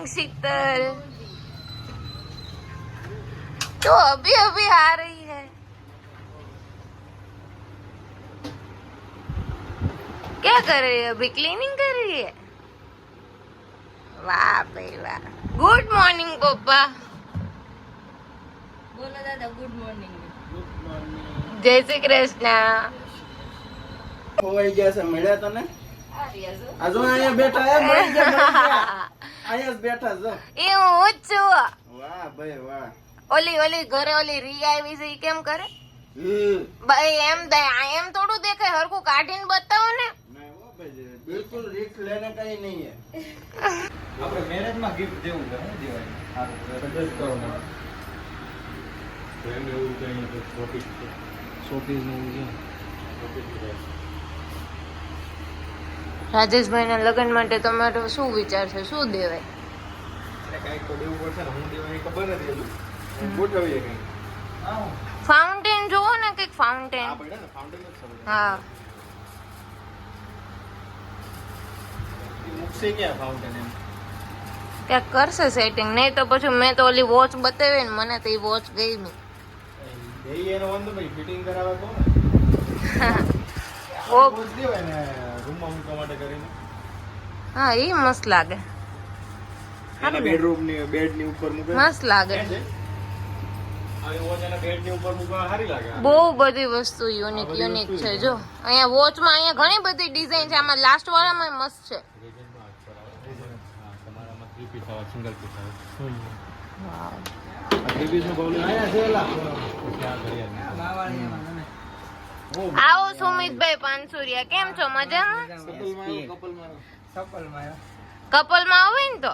शीतल तो अभी अभी आ रही है क्या कर रही है अभी क्लीनिंग कर रही है वाह भाई वाह गुड मॉर्निंग पप्पा બોલો દાદા ગુડ મોર્નિંગ जय श्री कृष्ण ખોવાઈ ગયા છે મળ્યા તને આજો અહીંયા બેઠા હે મળી ગયા અહીંયા જ બેઠા છો એ હું જ છું વાહ ભાઈ વાહ ઓલી ઓલી ઘરે ઓલી રી આવી છે ઈ કેમ કરે હમ ભાઈ એમ થોડું દેખાય હરખું કાઢીને બતાવો ને નહીં હો ભાઈ બિલકુલ રિસ્ક લેને કઈ નહીં હે આપણે મેરેજ માં ગિફ્ટ દેવું છે હે દિવાળી સારું સજેસ્ટ કરો મને એમ એવું કઈ તો શોપીસ નું છે રાજેશભાઈ ના લગ્ન માટે તમારો શું વિચાર છે શું દેવાય કઈક તો દેવું પડશે ને હું દેવાની ખબર નથી હજુ ગોઠવીએ કઈ ફાઉન્ટેન જોવો ને કઈક ફાઉન્ટેન આ પડે ને ફાઉન્ટેન જ સમજ હા મૂકશે ક્યાં ફાઉન્ટેન એમ ક્યાંક કરશે સેટિંગ નહીં તો પછી મેં તો ઓલી વોચ બતાવી ને મને તો એ વોચ ગઈ નહીં એ એનો વાંધો ભાઈ ફિટિંગ કરાવે તો ને ઓ પોચ દેવાય ને રૂમમાં મૂકવા માટે કરીને હા એ મસ્ત લાગે એના બેડરૂમ ની બેડ ની ઉપર મૂકે મસ્ત લાગે આવી વોચ એના બેડ ની ઉપર મૂકવા સારી લાગે બહુ બધી વસ્તુ યુનિક યુનિક છે જો અહીંયા વોચમાં અહીંયા ઘણી બધી ડિઝાઇન છે આમાં લાસ્ટ વાળામાં મસ્ત છે તમારામાં 3 પીસ આવે સિંગલ પીસ આવે વાવ. આ 3 પીસ નો ભાવ આયા છે એલા આવો સુમિતભાઈ પાનસુરિયા કેમ છો મજામાં કપલમાં આવે ને તો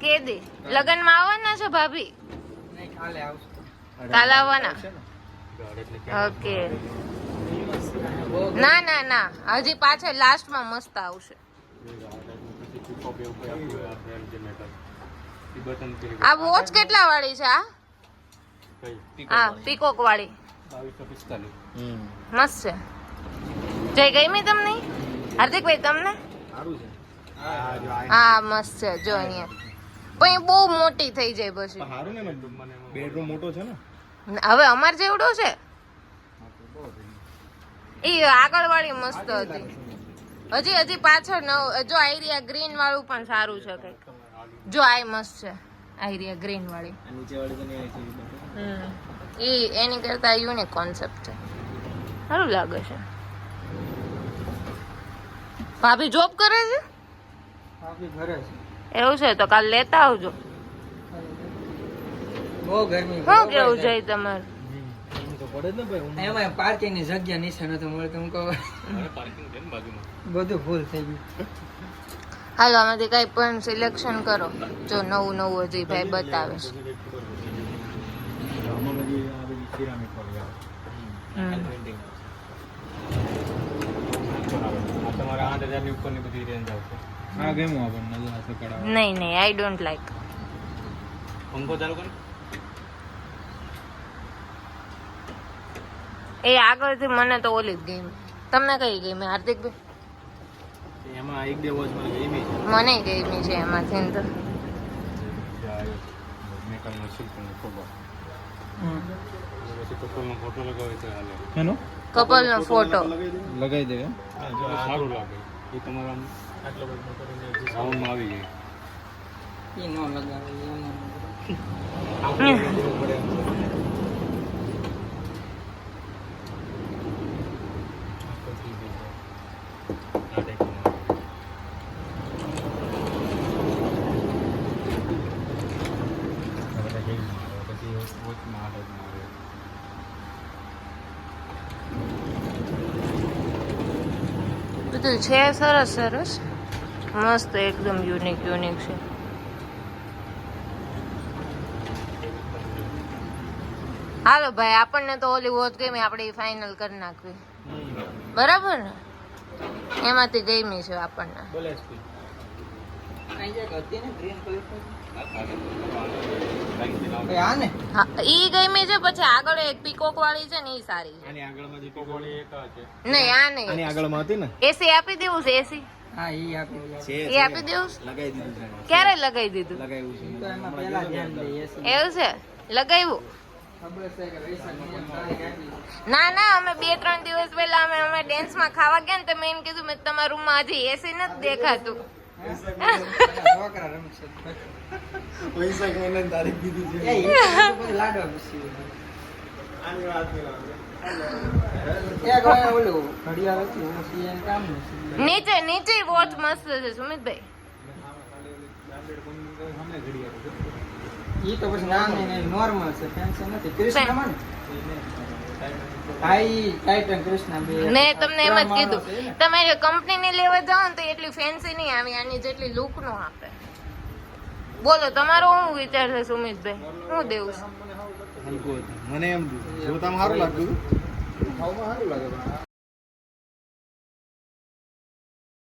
કેદી લગનમાં આવવાના છે ભાભી કાલે આવવાના ઓકે ના ના ના હજી પાછળ લાસ્ટમાં મસ્ત આવશે આ વોચ કેટલા વાળી છે આ હા પીકોક વાળી 2245 મસ્ત છે જય ગમી તમને હાર્દિકભાઈ તમને હા મસ્ત છે જો અહીંયા પણ એ બહુ મોટી થઈ જાય પછી સારું ને બેડરૂમ મોટો છે ને હવે અમાર જેવડો છે એ આગળ વાળી મસ્ત હતી હજી પાછળ જો આઈરિયા ગ્રીન વાળું પણ સારું છે કઈક જો આ મસ્ત છે આઈરિયા ગ્રીન વાળી નીચે વાળી તો નહીં આવી એ એની કરતા યુનિક કોન્સેપ્ટ છે સારું લાગે છે ભાભી જોબ કરે છે એવું છે તો કાલ લેતા આવજો બહુ ગરમી શું કેવું જાય તમારે તો પડે જ ને ભાઈ એમાં પાર્કિંગ ની જગ્યા નીચે નતો મળતું હું કહું પાર્કિંગ છે ને બાજુમાં બધું ફૂલ થઈ ગયું હાલો આમાંથી કઈ પણ સિલેક્શન કરો જો નવું નવું હજી ભાઈ બતાવે છે આમાં બધી આ બધી સિરામિક વાળી આવે પેઇન્ટિંગ આ તમારા 8000 ની ઉપરની બધી રેન્જ આવશે આ ગેમ આપણને નજર હાથે કરાવે નહીં નહીં આઈ ડોન્ટ લાઈક પંખો ચાલુ કર એ આગળથી મને તો ઓલી જ ગઈ તમને કઈ ગઈ હાર્દિકભાઈ એમાં એક બે વોચ મને ગમી છે મને ગઈ છે એમાંથી તો મેકલનો શિલ્પનો ફોટો પછી કપલનો ફોટો લગાવે તો હાલે એનો કપલ નો ફોટો લગાવી દે સારું લાગે એ તમારા આટલો બધો કરીને રાઉન્ડમાં આવી જાય ઈ નો લગાવે બધું છે સરસ સરસ મસ્ત એકદમ યુનિક યુનિક છે હાલો ભાઈ આપણને તો ઓલી વોચ ગમી આપણે ફાઇનલ કરી નાખવી બરાબર ને એમાંથી ગમી છે આપણને બોલે સ્પીડ આઈ જાય હતી ને ગ્રીન કલર આ ને હા ઈ ગમી છે પછી આગળ એક પીકોક વાળી છે ને ઈ સારી છે આની આગળમાં જે પગોળી એક છે નહીં આ નહીં આની આગળમાં હતી ને એસી આપી દેવું છે એસી હા ઈ આપી દે. છે એ આપી દેવું લગાવી દીધું છે ક્યારે લગાવી દીધું લગાવ્યું છે તો એમાં પહેલા ધ્યાન દે એસી એવું છે લગાવ્યું ખબર છે કે પૈસા નિયમ તારીખ આપી. ના ના અમે 2-3 દિવસ પહેલા અમે ડેન્સમાં ખાવા ગયા ને તો મેં એમ કીધું મેં તમારા રૂમમાં હજી એસી નથી દેખાતું છોકરા રમશે પૈસા કોઈને તારીખ દીધી છે એ ઈ તો બધું લાડવા બેસી આની વાત એક વાર ઓલું ઘડિયાળ હતું પછી એને કામ નથી નીચે નીચે વોચ મસ્ત છે સુમિતભાઈ સામે ઘડિયાળ છે. ઈ તો પછી નામ ને નોર્મલ છે ફેન્સી નથી કૃષ્ણમાં ને ભાઈ ટાઇટન કૃષ્ણ બે મેં તમને એમ જ ત્રણ કીધું માણસો છે ને. તમે જો કંપનીની લેવા જાઓ ને તો એટલી ફેન્સી નહીં આવી આની જેટલી લુક નો આપે બોલો તમારો શું વિચાર છે સુમિતભાઈ હું દેવું છું હલકું હતું મને એમ જોતા સારું લાગતું ખાવામાં સારું લાગે પણ